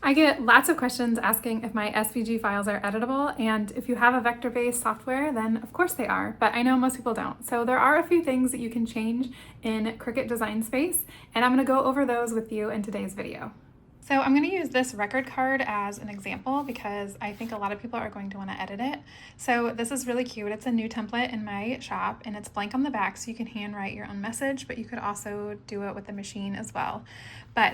I get lots of questions asking if my SVG files are editable, and if you have a vector-based software, then of course they are, but I know most people don't. So there are a few things that you can change in Cricut Design Space, and I'm gonna go over those with you in today's video. So I'm going to use this record card as an example because I think a lot of people are going to want to edit it. So this is really cute. It's a new template in my shop and it's blank on the back, so you can handwrite your own message, but you could also do it with the machine as well.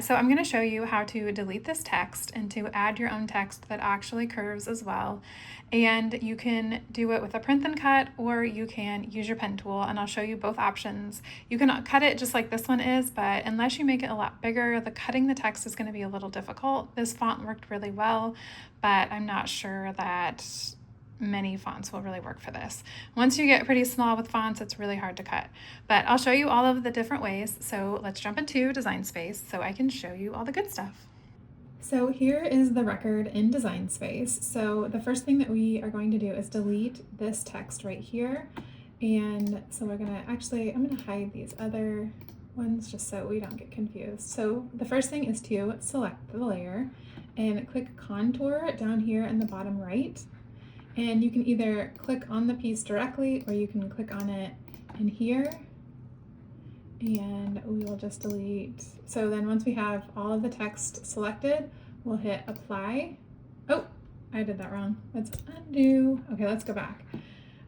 So I'm going to show you how to delete this text and to add your own text that actually curves as well. And you can do it with a print and cut, or you can use your pen tool, and I'll show you both options. You can cut it just like this one is, but unless you make it a lot bigger, cutting the text is going to be a little difficult. This font worked really well, but I'm not sure that many fonts will really work for this. Once you get pretty small with fonts, it's really hard to cut. But I'll show you all of the different ways. So let's jump into Design Space so I can show you all the good stuff. So here is the record in Design Space. So the first thing that we are going to do is delete this text right here. And so we're gonna I'm gonna hide these other ones just so we don't get confused. So the first thing is to select the layer and click Contour down here in the bottom right. And you can either click on the piece directly or you can click on it in here. And we will just delete. So then once we have all of the text selected, we'll hit apply. Oh, I did that wrong. Let's undo. Okay, let's go back.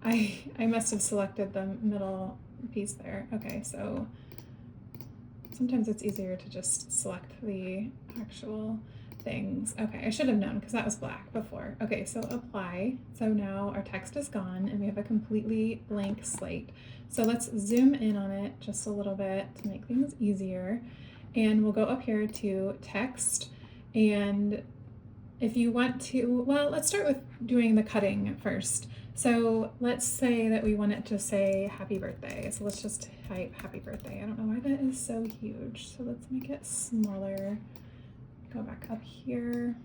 I must have selected the middle piece there. Okay, so sometimes it's easier to just select the actual things. Okay, I should have known because that was black before. Okay, so apply. So now our text is gone and we have a completely blank slate. So let's zoom in on it just a little bit to make things easier. And we'll go up here to text. And if you want to, well, let's start with doing the cutting first. So let's say that we want it to say happy birthday. So let's just type happy birthday. I don't know why that is so huge. So let's make it smaller. Go back up here.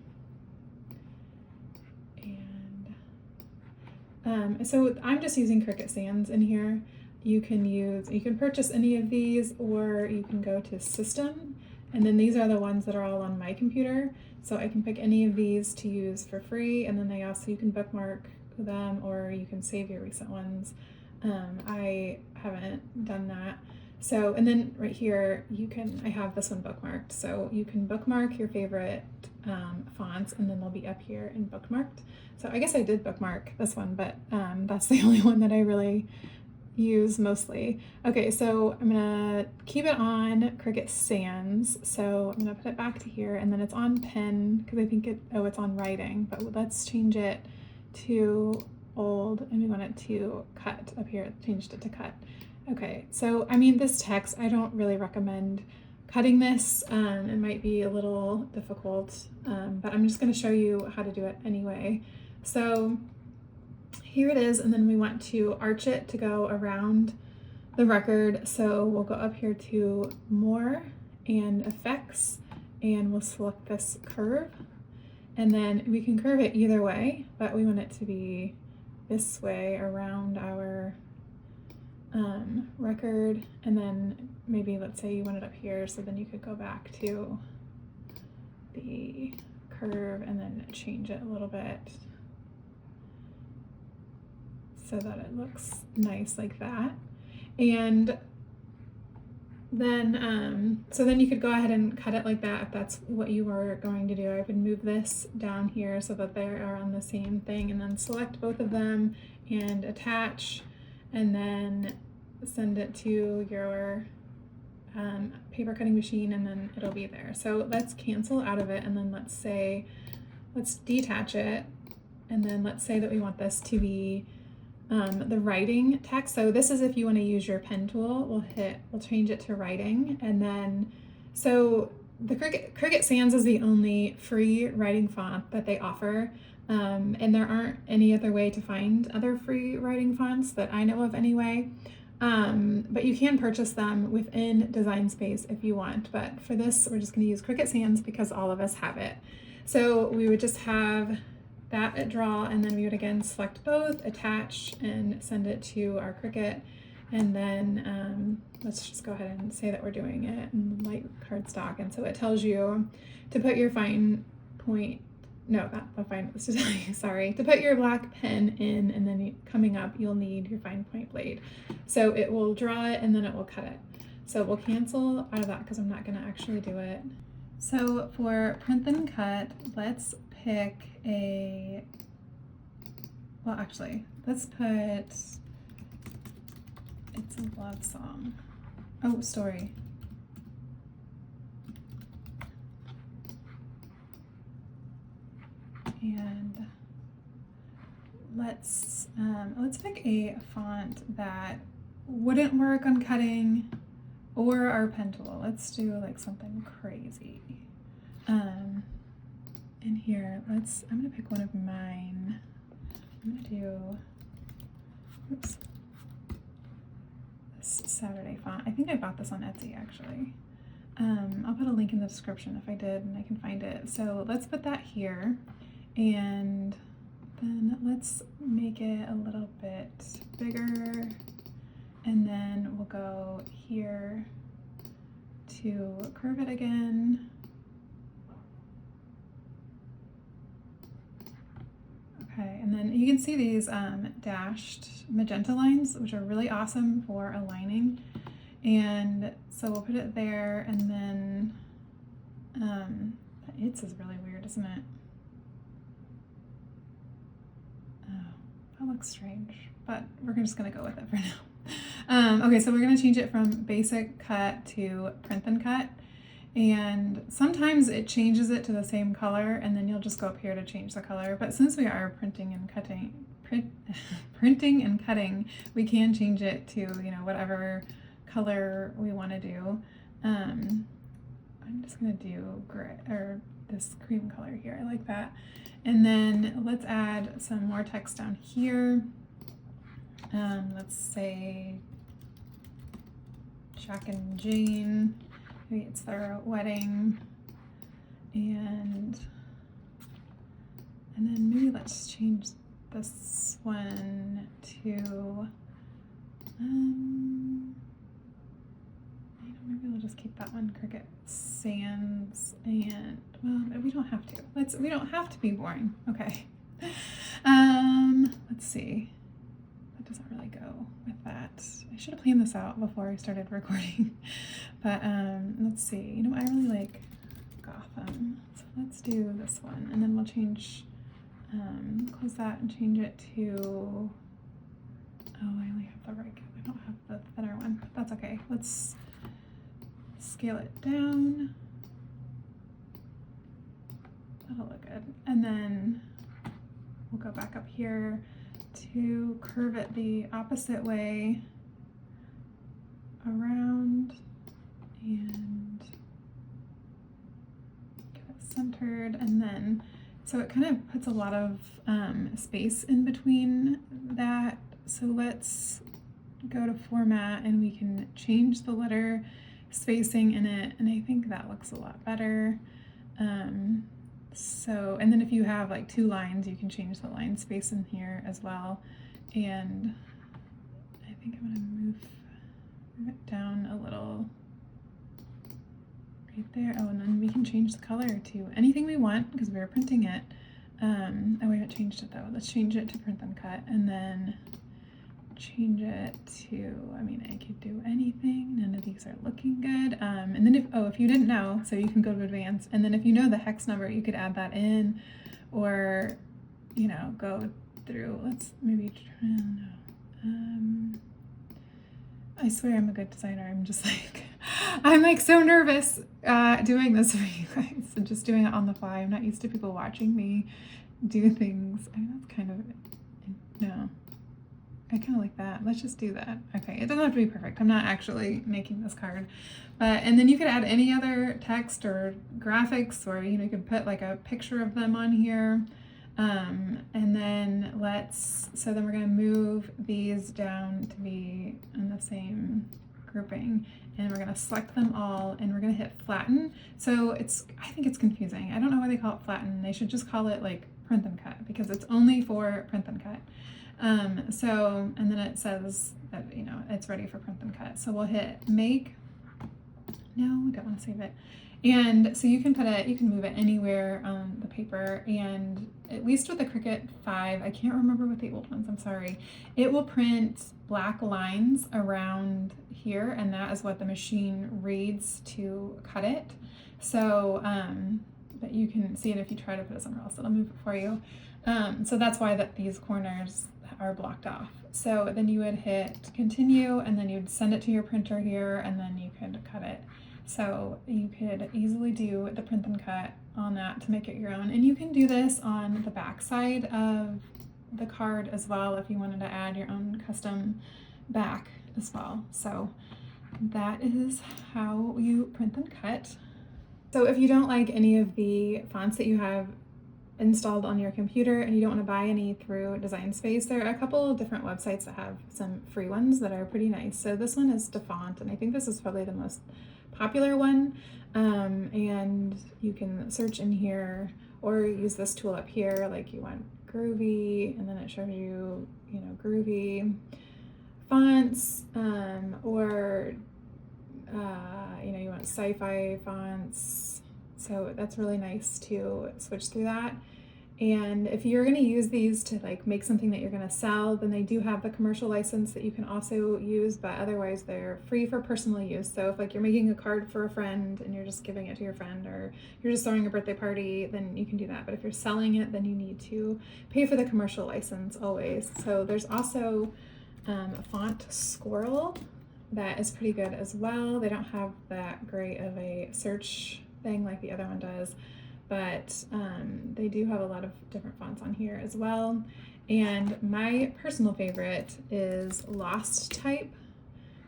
And so I'm just using Cricut Sans in here. You can purchase any of these, or you can go to System, and then these are the ones that are all on my computer. So I can pick any of these to use for free, and then you can bookmark them, or you can save your recent ones. I haven't done that. So, and then right here, I have this one bookmarked. So you can bookmark your favorite fonts, and then they'll be up here and bookmarked. So I guess I did bookmark this one, but that's the only one that I really use mostly. Okay, so I'm gonna keep it on Cricut Sans. So I'm gonna put it back to here, and then it's on pen because I think it's on writing, but let's change it to old, and we want it to cut up here. Changed it to cut. Okay, so I mean, this text, I don't really recommend cutting this. It might be a little difficult, but I'm just gonna show you how to do it anyway. So here it is, and then we want to arch it to go around the record. So we'll go up here to More and Effects, and we'll select this curve. And then we can curve it either way, but we want it to be this way around our record. And then maybe, let's say you want it up here, so then you could go back to the curve and then change it a little bit so that it looks nice like that. And then, so then you could go ahead and cut it like that if that's what you were going to do. I would move this down here so that they are on the same thing, and then select both of them and attach, and then send it to your paper cutting machine, and then it'll be there. So let's cancel out of it, and then let's detach it, and then let's say that we want this to be the writing text. So this is if you want to use your pen tool. We'll change it to writing, and then so the Cricut Sans is the only free writing font that they offer, and there aren't any other way to find other free writing fonts that I know of anyway. But you can purchase them within Design Space if you want. But for this, we're just going to use Cricut Sans because all of us have it. So we would just have that at draw, and then we would again select both, attach, and send it to our Cricut. And then let's just go ahead and say that we're doing it in light cardstock. And so it tells you to put your fine point, no, the fine was to tell you, sorry, to put your black pen in, and then coming up, you'll need your fine point blade. So it will draw it and then it will cut it. So we'll cancel out of that because I'm not gonna actually do it. So for print then cut, let's pick a, well actually, let's put It's a Love Song. Oh, story. And let's pick a font that wouldn't work on cutting or our pen tool. Let's do like something crazy. In here, I'm gonna pick one of mine. I'm gonna do, oops, this Saturday font. I think I bought this on Etsy actually. I'll put a link in the description if I did and I can find it. So let's put that here, and then let's make it a little bit bigger, and then we'll go here to curve it again. Okay, and then you can see these dashed magenta lines, which are really awesome for aligning. And so we'll put it there, and then it's is really weird, isn't it? Oh, that looks strange, but we're just gonna go with it for now. Okay, so we're gonna change it from basic cut to print then cut. And sometimes it changes it to the same color, and then you'll just go up here to change the color. But since we are printing and cutting, we can change it to, you know, whatever color we want to do. I'm just gonna do gray, or this cream color here. I like that. And then let's add some more text down here. Let's say Jack and Jane. Maybe it's their wedding, and then maybe let's change this one to, maybe we'll just keep that one Cricut Sans, and well, we don't have to. We don't have to be boring. Okay. Let's see. That doesn't really go with that. I should have planned this out before I started recording. But let's see. You know, I really like Gotham, so let's do this one, and then we'll change. Close that and change it to. Oh, I only have the right. I don't have the thinner one, but that's okay. Let's scale it down. That'll look good. And then we'll go back up here to curve it the opposite way around and get it centered. And then, so it kind of puts a lot of space in between that. So let's go to format, and we can change the letter spacing in it, and I think that looks a lot better. So, and then if you have like 2 lines, you can change the line space in here as well. And I think I'm gonna move it down a little right there. Oh, and then we can change the color to anything we want because we were printing it. Oh, we haven't changed it though. Let's change it to print then cut, and then change it to, I mean, I could do anything. None of these are looking good. And then if you didn't know, so you can go to advanced, and then if you know the hex number, you could add that in, or, you know, go through, let's maybe try, I don't know. I swear I'm a good designer. I'm just like, I'm like so nervous doing this for you guys and just doing it on the fly. I'm not used to people watching me do things. I mean, that's kind of, no. I kind of like that. Let's just do that. Okay, it doesn't have to be perfect. I'm not actually making this card. But, and then you could add any other text or graphics, or, you know, you could put like a picture of them on here. And then so then we're going to move these down to be in the same grouping, and we're going to select them all, and we're going to hit flatten. So I think it's confusing. I don't know why they call it flatten. They should just call it like print then cut, because it's only for print then cut. So, and then it says that, you know, it's ready for print then cut. So we'll hit make. No, we don't want to save it. And so you can move it anywhere on the paper, and at least with the Cricut 5, I can't remember with the old ones, I'm sorry, it will print black lines around here, and that is what the machine reads to cut it. So, but you can see it if you try to put it somewhere else, it'll move it for you. So that's why these corners are blocked off. So then you would hit continue, and then you'd send it to your printer here, and then you could cut it. So you could easily do the print and cut on that to make it your own. And you can do this on the back side of the card as well if you wanted to add your own custom back as well. So that is how you print and cut. So if you don't like any of the fonts that you have installed on your computer and you don't want to buy any through Design Space, there are a couple of different websites that have some free ones that are pretty nice. So this one is DaFont, and I think this is probably the most popular one, and you can search in here or use this tool up here, like you want groovy, and then it shows you, groovy fonts, or you want sci-fi fonts. So that's really nice to switch through that. And if you're going to use these to like make something that you're going to sell, then they do have the commercial license that you can also use, but otherwise they're free for personal use. So if like you're making a card for a friend and you're just giving it to your friend, or you're just throwing a birthday party, then you can do that. But if you're selling it, then you need to pay for the commercial license always. So there's also a font Squirrel that is pretty good as well. They don't have that great of a search thing like the other one does, but they do have a lot of different fonts on here as well. And my personal favorite is Lost Type.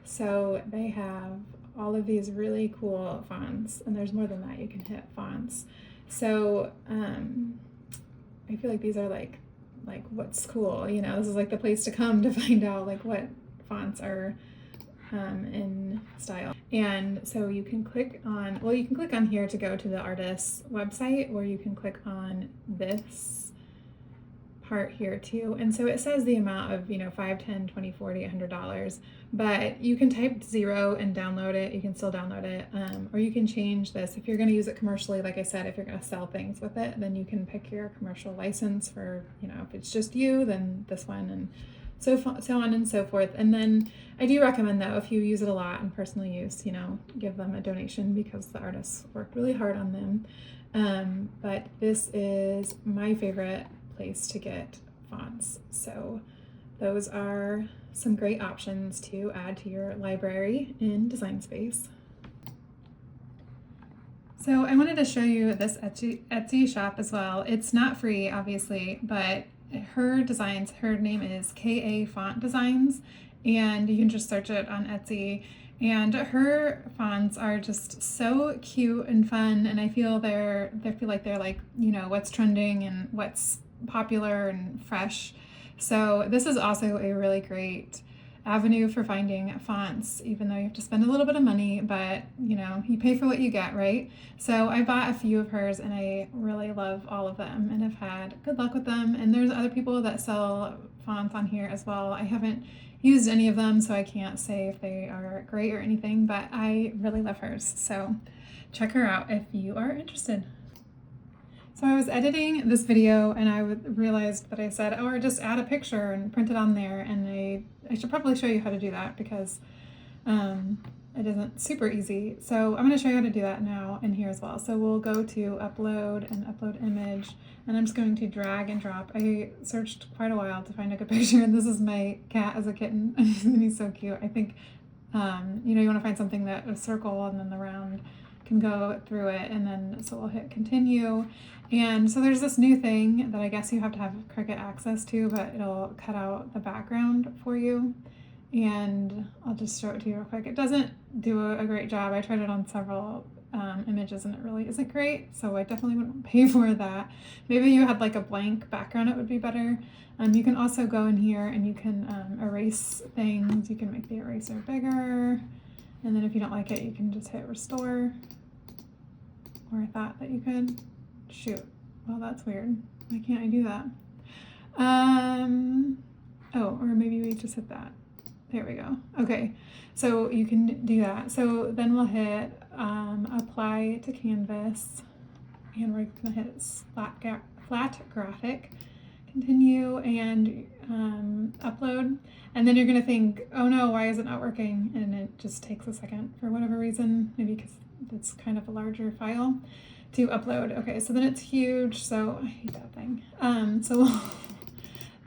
So they have all of these really cool fonts, and there's more than that. You can hit fonts. So I feel like these are like what's cool, this is like the place to come to find out like what fonts are in style. And so you can click on here to go to the artist's website, or you can click on this part here too. And so it says the amount of, $5, $10, $20, $40, $100, but you can type 0 and download it. You can still download it, or you can change this. If you're going to use it commercially, like I said, if you're going to sell things with it, then you can pick your commercial license for, if it's just you, then this one, and so on and so forth. And then I do recommend, though, if you use it a lot in personal use, give them a donation, because the artists worked really hard on them. But this is my favorite place to get fonts. So those are some great options to add to your library in Design Space. So I wanted to show you this Etsy shop as well. It's not free, obviously, but her name is KA Font Designs, and you can just search it on Etsy. And her fonts are just so cute and fun, and I feel like they're like, what's trending and what's popular and fresh. So this is also a really great avenue for finding fonts, even though you have to spend a little bit of money, but you pay for what you get, right? So I bought a few of hers, and I really love all of them and have had good luck with them. And there's other people that sell fonts on here as well. I haven't used any of them, so I can't say if they are great or anything, but I really love hers. So check her out if you are interested. So I was editing this video, and I realized that I said, or just add a picture and print it on there, and I should probably show you how to do that, because it isn't super easy. So I'm going to show you how to do that now in here as well. So we'll go to upload and upload image, and I'm just going to drag and drop. I searched quite a while to find a good picture, and this is my cat as a kitten, and he's so cute. I think you want to find something that a circle and then the round can go through it, and then so we'll hit continue. And so there's this new thing that I guess you have to have Cricut access to, but it'll cut out the background for you. And I'll just show it to you real quick. It doesn't do a great job. I tried it on several images, and it really isn't great, so I definitely wouldn't pay for that. Maybe you had like a blank background, it would be better. You can also go in here and you can erase things. You can make the eraser bigger, and then if you don't like it, you can just hit restore. Or I thought that you could. Shoot, well, that's weird. Why can't I do that? Oh, or maybe we just hit that. There we go. Okay, so you can do that. So then we'll hit apply to canvas, and we're gonna hit flat graphic, continue, and upload. And then you're gonna think, oh no, why is it not working? And it just takes a second for whatever reason, maybe because it's kind of a larger file to upload. Okay, so then it's huge, so I hate that thing. So we'll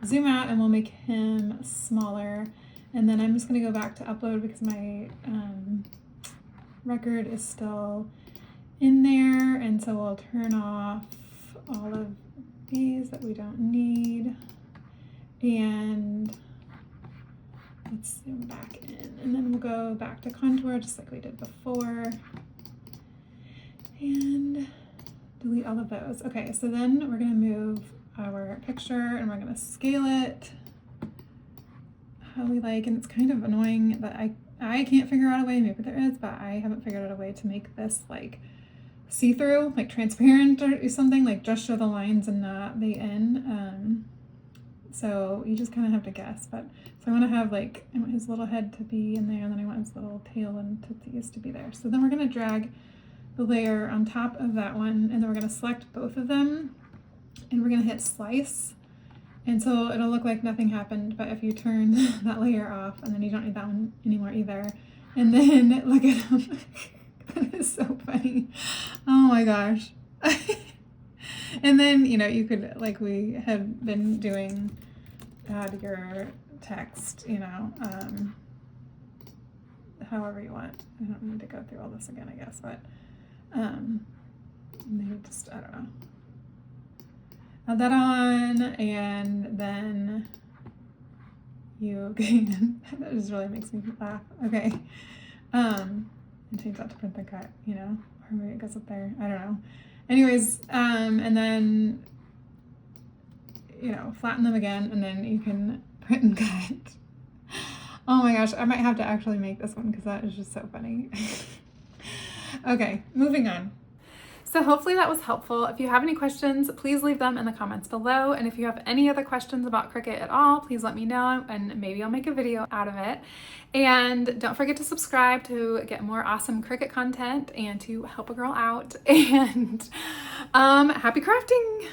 zoom out and we'll make him smaller. And then I'm just gonna go back to upload because my record is still in there. And so we'll turn off all of these that we don't need. And let's zoom back in. And then we'll go back to contour just like we did before. And delete all of those. Okay, so then we're gonna move our picture and we're gonna scale it how we like. And it's kind of annoying that I can't figure out a way, maybe there is, but I haven't figured out a way to make this like see-through, like transparent or something, like just show the lines and not the end. So you just kind of have to guess. But so I want to have like, I want his little head to be in there, and then I want his little tail and tootsies to be there. So then we're going to drag the layer on top of that one, and then we're going to select both of them, and we're going to hit slice. And so it'll look like nothing happened, but if you turn that layer off, and then you don't need that one anymore either, and then look at him. That is so funny. Oh my gosh. And then, you know, you could, like we had been doing, add your text, you know, however you want. I don't need to go through all this again, I guess, but maybe just, I don't know. Add that on, and then you can, that just really makes me laugh. Okay. And change that to print the cut, you know, or maybe it goes up there. I don't know. Anyways, and then, you know, flatten them again, and then you can print and cut. Oh my gosh, I might have to actually make this one because that is just so funny. Okay, moving on. So hopefully that was helpful. If you have any questions, please leave them in the comments below. And if you have any other questions about Cricut at all, please let me know and maybe I'll make a video out of it. And don't forget to subscribe to get more awesome Cricut content and to help a girl out. And happy crafting!